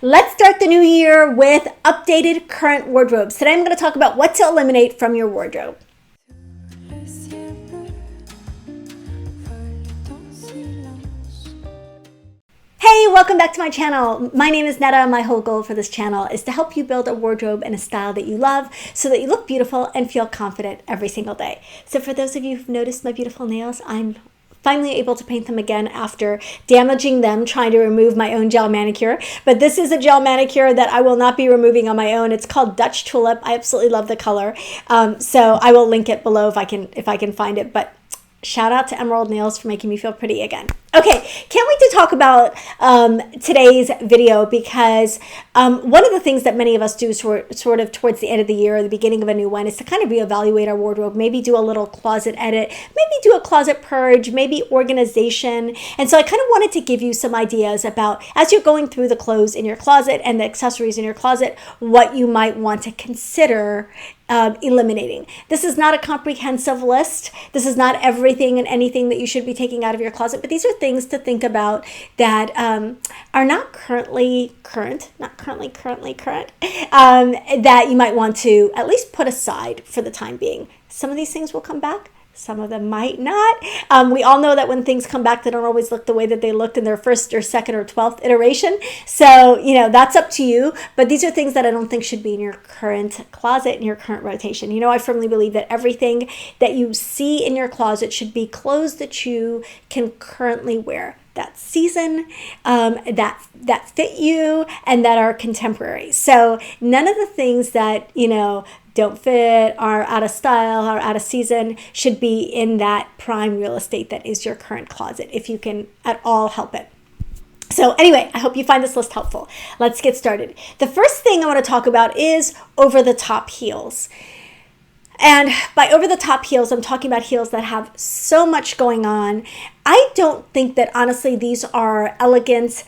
Let's start the new year with updated current wardrobes. Today I'm going to talk about what to eliminate from your wardrobe. Hey, welcome back to my channel. My name is Netta. My whole goal for this channel is to help you build a wardrobe in a style that you love so that you look beautiful and feel confident every single day. So for those of you who've noticed my beautiful nails, I'm finally able to paint them again after damaging them trying to remove my own gel manicure. But this is a gel manicure that I will not be removing on my own. It's called Dutch Tulip. I absolutely love the color. So I will link it below if I can find it. But shout out to Emerald Nails for making me feel pretty again. Okay, can't wait to talk about today's video because one of the things that many of us do sort of towards the end of the year or the beginning of a new one is to kind of reevaluate our wardrobe, maybe do a little closet edit, maybe do a closet purge, maybe organization. And so I kind of wanted to give you some ideas about, as you're going through the clothes in your closet and the accessories in your closet, what you might want to consider eliminating. This is not a comprehensive list. This is not everything and anything that you should be taking out of your closet, but these are things to think about that are not currently current, that you might want to at least put aside for the time being. Some of these things will come back. Some of them might not. We all know that when things come back, they don't always look the way that they looked in their first or second or 12th iteration. So, that's up to you. But these are things that I don't think should be in your current closet, in your current rotation. I firmly believe that everything that you see in your closet should be clothes that you can currently wear that season, that fit you, and that are contemporary. So none of the things that, don't fit, are out of style, are out of season, should be in that prime real estate that is your current closet, if you can at all help it. So anyway, I hope you find this list helpful. Let's get started. The first thing I want to talk about is over-the-top heels. And by over-the-top heels, I'm talking about heels that have so much going on. I don't think that, honestly, these are elegant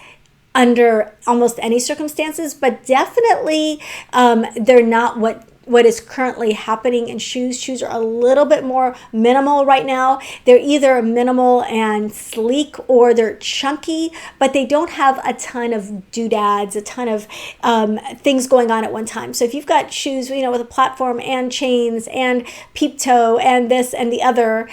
under almost any circumstances, but definitely they're not what is currently happening in shoes. Shoes are a little bit more minimal right now. They're either minimal and sleek or they're chunky, but they don't have a ton of doodads, a ton of things going on at one time. So if you've got shoes, with a platform and chains and peep toe and this and the other,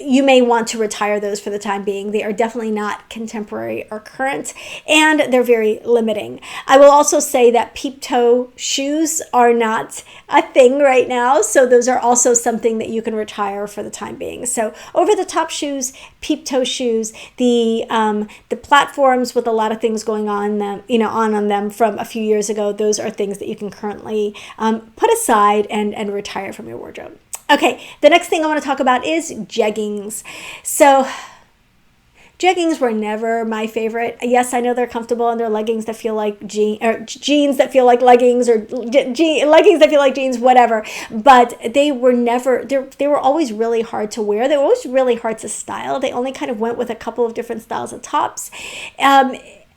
you may want to retire those for the time being. They are definitely not contemporary or current, and they're very limiting. I will also say that peep toe shoes are not a thing right now, so those are also something that you can retire for the time being. So over the top shoes, peep toe shoes, the platforms with a lot of things going on them, on them from a few years ago, those are things that you can currently put aside and retire from your wardrobe. Okay, the next thing I want to talk about is jeggings. So jeggings were never my favorite. Yes, I know they're comfortable and they're leggings that feel like jeans that feel like leggings, or leggings that feel like jeans, whatever. But they were never, they were always really hard to wear. They were always really hard to style. They only kind of went with a couple of different styles of tops.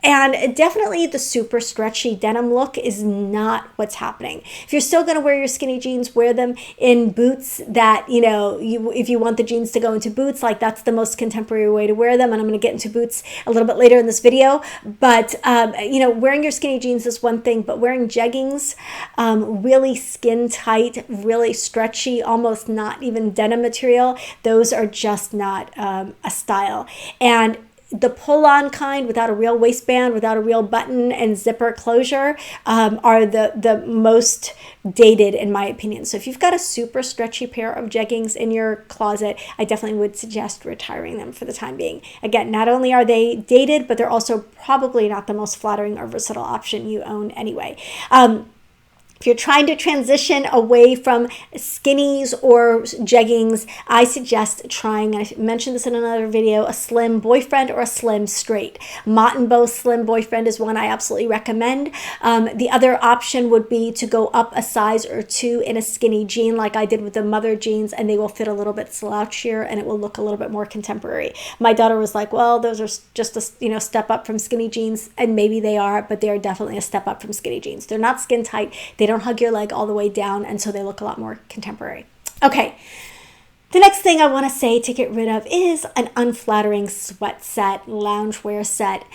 And definitely the super stretchy denim look is not what's happening. If you're still going to wear your skinny jeans, wear them in boots that, if you want the jeans to go into boots, like that's the most contemporary way to wear them. And I'm going to get into boots a little bit later in this video. But, wearing your skinny jeans is one thing, but wearing jeggings, really skin tight, really stretchy, almost not even denim material, those are just not a style. And the pull-on kind without a real waistband, without a real button and zipper closure are the most dated in my opinion. So if you've got a super stretchy pair of jeggings in your closet, I definitely would suggest retiring them for the time being. Again, not only are they dated, but they're also probably not the most flattering or versatile option you own anyway. If you're trying to transition away from skinnies or jeggings, I suggest trying, and I mentioned this in another video, a slim boyfriend or a slim straight. Mott and Bow slim boyfriend is one I absolutely recommend. The other option would be to go up a size or two in a skinny jean like I did with the mother jeans, and they will fit a little bit slouchier and it will look a little bit more contemporary. My daughter was like, well, those are just a step up from skinny jeans, and maybe they are, but they are definitely a step up from skinny jeans. They're not skin tight. They don't hug your leg all the way down, and so they look a lot more contemporary. Okay, the next thing I want to say to get rid of is an unflattering sweat set, loungewear set.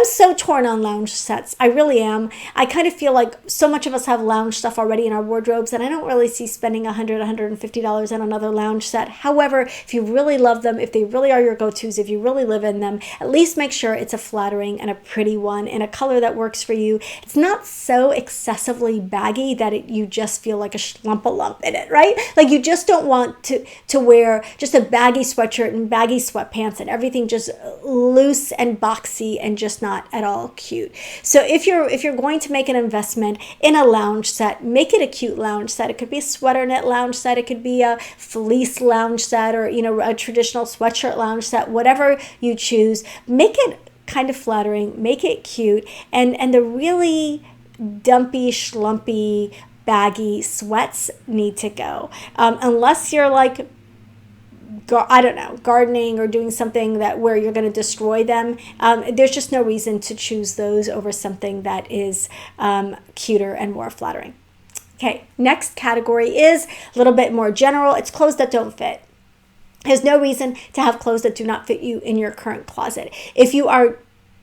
I'm so torn on lounge sets. I really am. I kind of feel like so much of us have lounge stuff already in our wardrobes, and I don't really see spending $100, $150 on another lounge set. However, if you really love them, if they really are your go-tos, if you really live in them, at least make sure it's a flattering and a pretty one in a color that works for you. It's not so excessively baggy that you just feel like a lump in it, right? Like you just don't want to wear just a baggy sweatshirt and baggy sweatpants and everything just loose and boxy and just not at all cute. So if you're going to make an investment in a lounge set, make it a cute lounge set. It could be a sweater knit lounge set, it could be a fleece lounge set, or a traditional sweatshirt lounge set, whatever you choose. Make it kind of flattering, make it cute, and the really dumpy, schlumpy, baggy sweats need to go. Unless you're like, I don't know, gardening or doing something where you're going to destroy them, there's just no reason to choose those over something that is cuter and more flattering. Okay, next category is a little bit more general. It's clothes that don't fit. There's no reason to have clothes that do not fit you in your current closet. If you are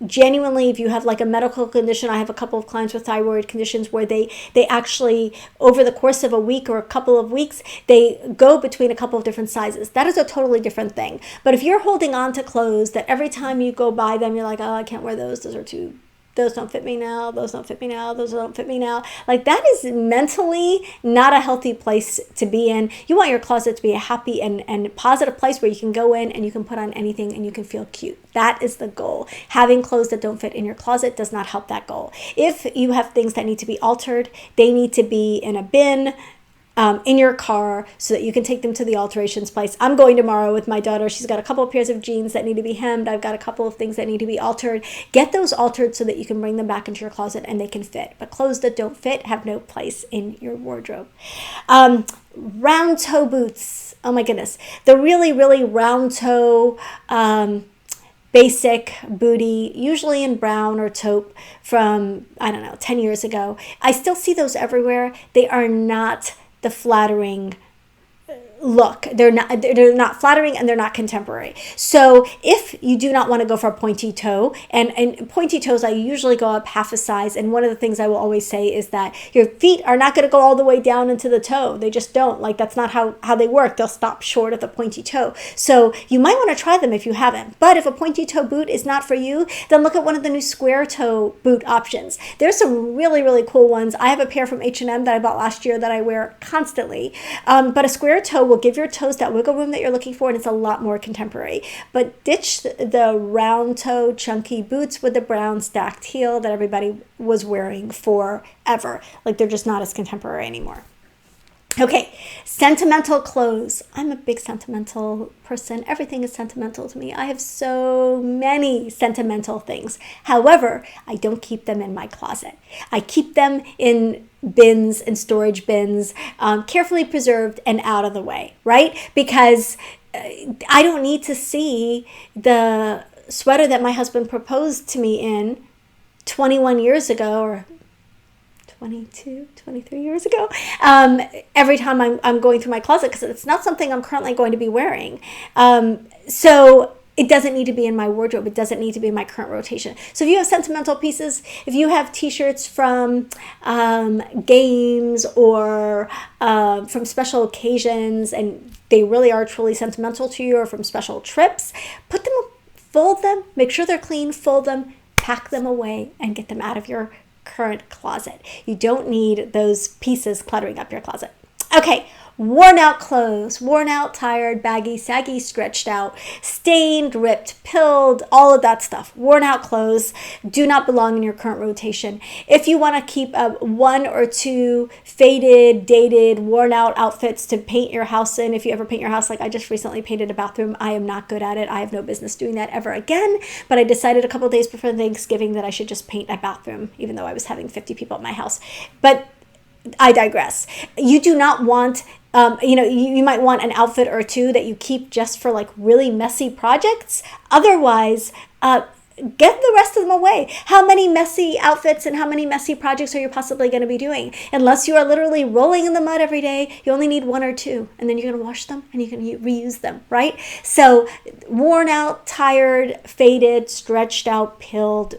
genuinely, if you have like a medical condition, I have a couple of clients with thyroid conditions where they actually, over the course of a week or a couple of weeks, they go between a couple of different sizes. That is a totally different thing. But if you're holding on to clothes that every time you go buy them, you're like, oh, I can't wear those are too, those don't fit me now, those don't fit me now, those don't fit me now. Like, that is mentally not a healthy place to be in. You want your closet to be a happy and positive place where you can go in and you can put on anything and you can feel cute. That is the goal. Having clothes that don't fit in your closet does not help that goal. If you have things that need to be altered, they need to be in a bin, in your car, so that you can take them to the alterations place. I'm going tomorrow with my daughter. She's got a couple of pairs of jeans that need to be hemmed. I've got a couple of things that need to be altered. Get those altered so that you can bring them back into your closet and they can fit. But clothes that don't fit have no place in your wardrobe. Round toe boots. Oh my goodness. The really, really round toe, basic booty, usually in brown or taupe, from, 10 years ago. I still see those everywhere. They are not the flattering look. They're not flattering, and they're not contemporary. So if you do not want to go for a pointy toe, and pointy toes, I usually go up half a size. And one of the things I will always say is that your feet are not going to go all the way down into the toe. They just don't. Like, that's not how they work. They'll stop short of the pointy toe. So you might want to try them if you haven't. But if a pointy toe boot is not for you, then look at one of the new square toe boot options. There's some really, really cool ones. I have a pair from H&M that I bought last year that I wear constantly. But a square toe will give your toes that wiggle room that you're looking for, and it's a lot more contemporary. But ditch the round toe chunky boots with the brown stacked heel that everybody was wearing forever. Like, they're just not as contemporary anymore. Okay, sentimental clothes. I'm a big sentimental person. Everything is sentimental to me. I have so many sentimental things. However, I don't keep them in my closet. I keep them in bins and storage bins, carefully preserved and out of the way, right? Because I don't need to see the sweater that my husband proposed to me in 21 years ago, or 22, 23 years ago, every time I'm going through my closet, because it's not something I'm currently going to be wearing. So it doesn't need to be in my wardrobe. It doesn't need to be in my current rotation. So if you have sentimental pieces, if you have t-shirts from games or from special occasions, and they really are truly sentimental to you, or from special trips, put them, fold them, make sure they're clean, fold them, pack them away, and get them out of your current closet. You don't need those pieces cluttering up your closet. Okay, worn out clothes, worn out, tired, baggy, saggy, stretched out, stained, ripped, pilled, all of that stuff. Worn out clothes do not belong in your current rotation. If you want to keep one or two faded, dated, worn out outfits to paint your house in, if you ever paint your house, like I just recently painted a bathroom. I am not good at it. I have no business doing that ever again, but I decided a couple of days before Thanksgiving that I should just paint a bathroom, even though I was having 50 people at my house. But I digress. You do not want, you might want an outfit or two that you keep just for like really messy projects. Otherwise, get the rest of them away. How many messy outfits and how many messy projects are you possibly going to be doing? Unless you are literally rolling in the mud every day, you only need one or two, and then you're going to wash them and you can reuse them, right? So worn out, tired, faded, stretched out, pilled,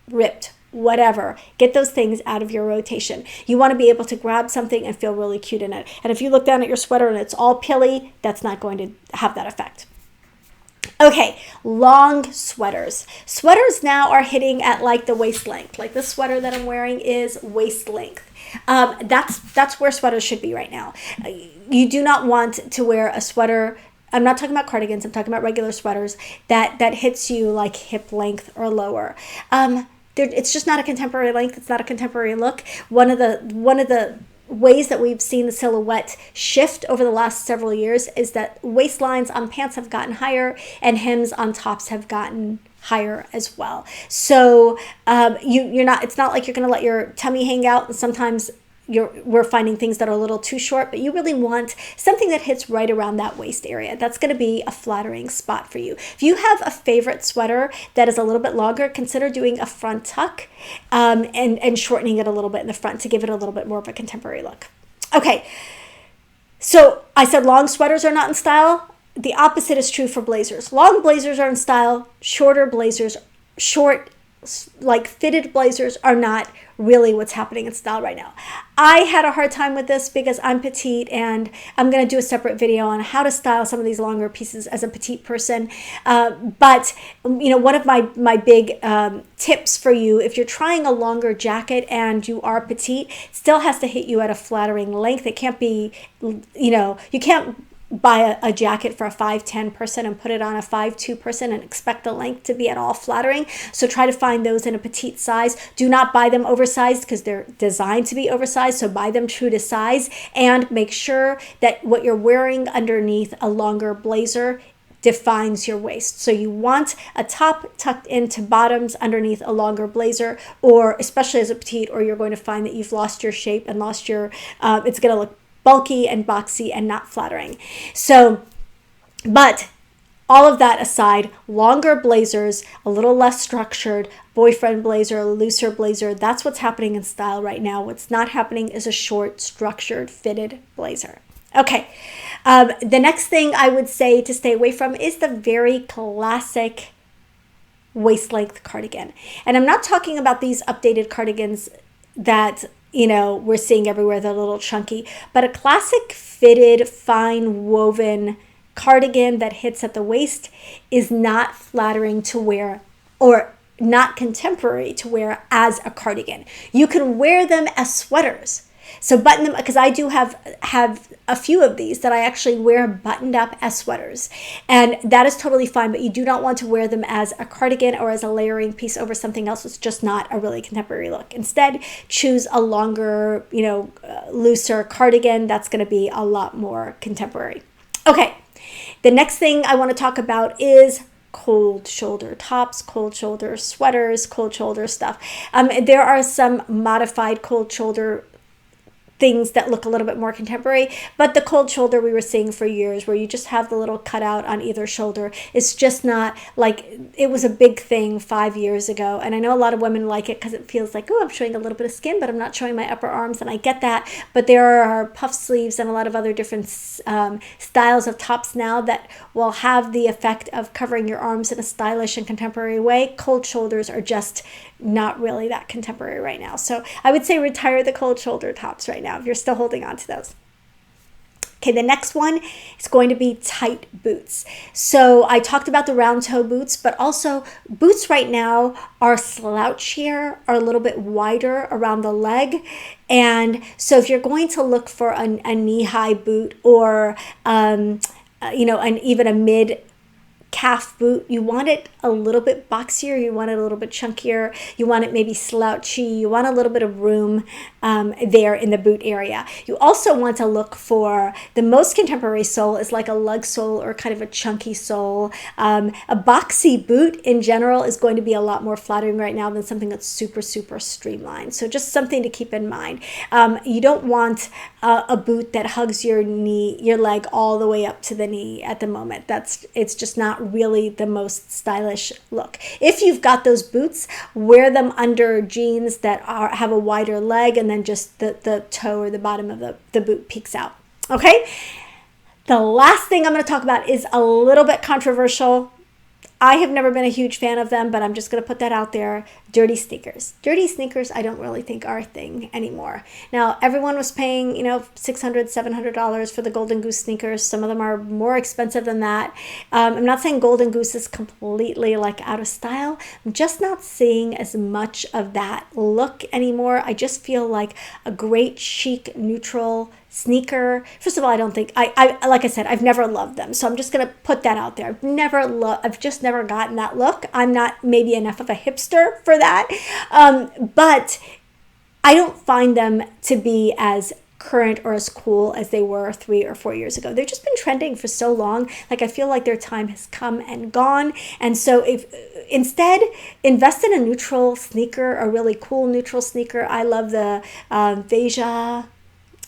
ripped, whatever. Get those things out of your rotation. You want to be able to grab something and feel really cute in it. And if you look down at your sweater and it's all pilly, that's not going to have that effect. Okay, long sweaters. Sweaters now are hitting at like the waist length. Like this sweater that I'm wearing is waist length. That's where sweaters should be right now. You do not want to wear a sweater. I'm not talking about cardigans. I'm talking about regular sweaters that hits you like hip length or lower. It's just not a contemporary length. It's not a contemporary look. One of the ways that we've seen the silhouette shift over the last several years is that waistlines on pants have gotten higher and hems on tops have gotten higher as well. So you're not. It's not like you're going to let your tummy hang out. And sometimes we're finding things that are a little too short, but you really want something that hits right around that waist area. That's going to be a flattering spot for you. If you have a favorite sweater that is a little bit longer, consider doing a front tuck and shortening it a little bit in the front to give it a little bit more of a contemporary look. Okay, so I said long sweaters are not in style. The opposite is true for blazers. Long blazers are in style. Short like fitted blazers are not really what's happening in style right now. I had a hard time with this because I'm petite, and I'm going to do a separate video on how to style some of these longer pieces as a petite person. But one of my big tips for you, if you're trying a longer jacket and you are petite, it still has to hit you at a flattering length. It can't be, you can't buy a jacket for a 5'10" person and put it on a 5'2" person and expect the length to be at all flattering. So try to find those in a petite size. Do not buy them oversized because they're designed to be oversized. So buy them true to size and make sure that what you're wearing underneath a longer blazer defines your waist. So you want a top tucked into bottoms underneath a longer blazer, or especially as a petite, or you're going to find that you've lost your shape and lost your, it's going to look bulky and boxy and not flattering. So, but all of that aside, longer blazers, a little less structured, boyfriend blazer, looser blazer, that's what's happening in style right now. What's not happening is a short, structured, fitted blazer. Okay, the next thing I would say to stay away from is the very classic waist length cardigan. And I'm not talking about these updated cardigans that we're seeing everywhere. They're a little chunky, but a classic fitted, fine woven cardigan that hits at the waist is not flattering to wear, or not contemporary to wear as a cardigan. You can wear them as sweaters. So button them, because I do have a few of these that I actually wear buttoned up as sweaters, and that is totally fine, but you do not want to wear them as a cardigan or as a layering piece over something else. It's just not a really contemporary look. Instead, choose a longer, looser cardigan. That's going to be a lot more contemporary. Okay, the next thing I want to talk about is cold shoulder tops, cold shoulder sweaters, cold shoulder stuff. There are some modified cold shoulder things that look a little bit more contemporary, but the cold shoulder we were seeing for years, where you just have the little cutout on either shoulder, is just not like, it was a big thing 5 years ago. And I know a lot of women like it because it feels like, oh, I'm showing a little bit of skin, but I'm not showing my upper arms, and I get that. But there are puff sleeves and a lot of other different styles of tops now that will have the effect of covering your arms in a stylish and contemporary way. Cold shoulders are just not really that contemporary right now. So I would say retire the cold shoulder tops right now if you're still holding on to those. Okay, the next one is going to be tight boots. So I talked about the round toe boots, but also boots right now are slouchier, are a little bit wider around the leg. And so if you're going to look for a knee-high boot, or and even a mid calf boot, you want it a little bit boxier, you want it a little bit chunkier, you want it maybe slouchy, you want a little bit of room there in the boot area. You also want to look for, the most contemporary sole is like a lug sole or kind of a chunky sole. A boxy boot in general is going to be a lot more flattering right now than something that's super, super streamlined. So just something to keep in mind. You don't want a boot that hugs your knee, your leg all the way up to the knee at the moment. It's just not really the most stylish look. If you've got those boots, wear them under jeans that have a wider leg, and then just the toe or the bottom of the boot peeks out. Okay? The last thing I'm going to talk about is a little bit controversial. I have never been a huge fan of them, but I'm just going to put that out there. dirty sneakers. Dirty sneakers, I don't really think are a thing anymore. Now, everyone was paying, $600, $700 for the Golden Goose sneakers. Some of them are more expensive than that. I'm not saying Golden Goose is completely like out of style. I'm just not seeing as much of that look anymore. I just feel like a great chic neutral sneaker. First of all, I don't think I like I said, I've never loved them, so I'm just gonna put that out there. I've just never gotten that look. I'm not maybe enough of a hipster for that, but I don't find them to be as current or as cool as they were 3 or 4 years ago. They've just been trending for so long. Like, I feel like their time has come and gone. And so if instead invest in a neutral sneaker, a really cool neutral sneaker. I love the Veja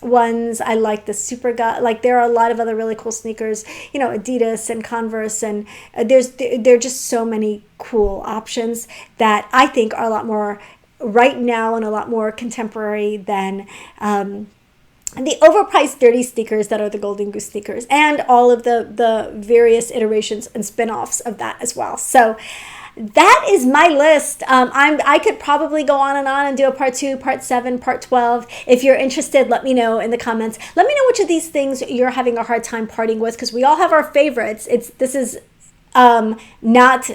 ones. I like the like there are a lot of other really cool sneakers, Adidas and Converse, and there are just so many cool options that I think are a lot more right now and a lot more contemporary than the overpriced dirty sneakers that are the Golden Goose sneakers, and all of the various iterations and spin-offs of that as well. So that is my list. I could probably go on and do a part 2, part 7, part 12. If you're interested, let me know in the comments. Let me know which of these things you're having a hard time parting with, because we all have our favorites. This is not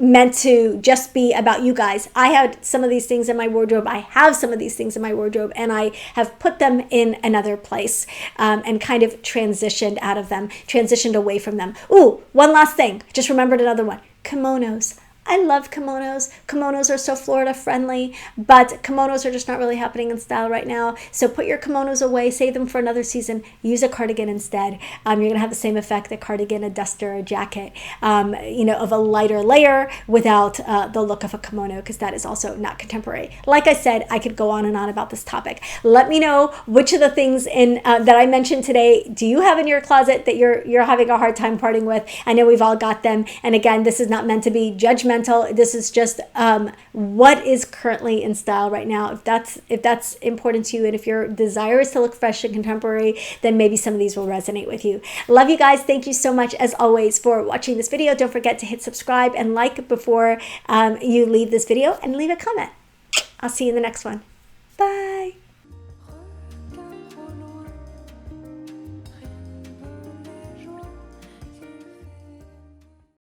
meant to just be about you guys. I had some of these things in my wardrobe. I have some of these things in my wardrobe, and I have put them in another place and kind of transitioned out of them, transitioned away from them. Ooh, one last thing. Just remembered another one. Kimonos. I love kimonos. Kimonos are so Florida friendly, but kimonos are just not really happening in style right now. So put your kimonos away, save them for another season, use a cardigan instead. You're going to have the same effect, a cardigan, a duster, a jacket, of a lighter layer without the look of a kimono, because that is also not contemporary. Like I said, I could go on and on about this topic. Let me know which of the things that I mentioned today do you have in your closet that you're having a hard time parting with. I know we've all got them. And again, this is not meant to be judgmental. This is just what is currently in style right now. If that's important to you, and if your desire is to look fresh and contemporary, then maybe some of these will resonate with you. Love you guys. Thank you so much, as always, for watching this video. Don't forget to hit subscribe and like before you leave this video, and leave a comment. I'll see you in the next one. Bye.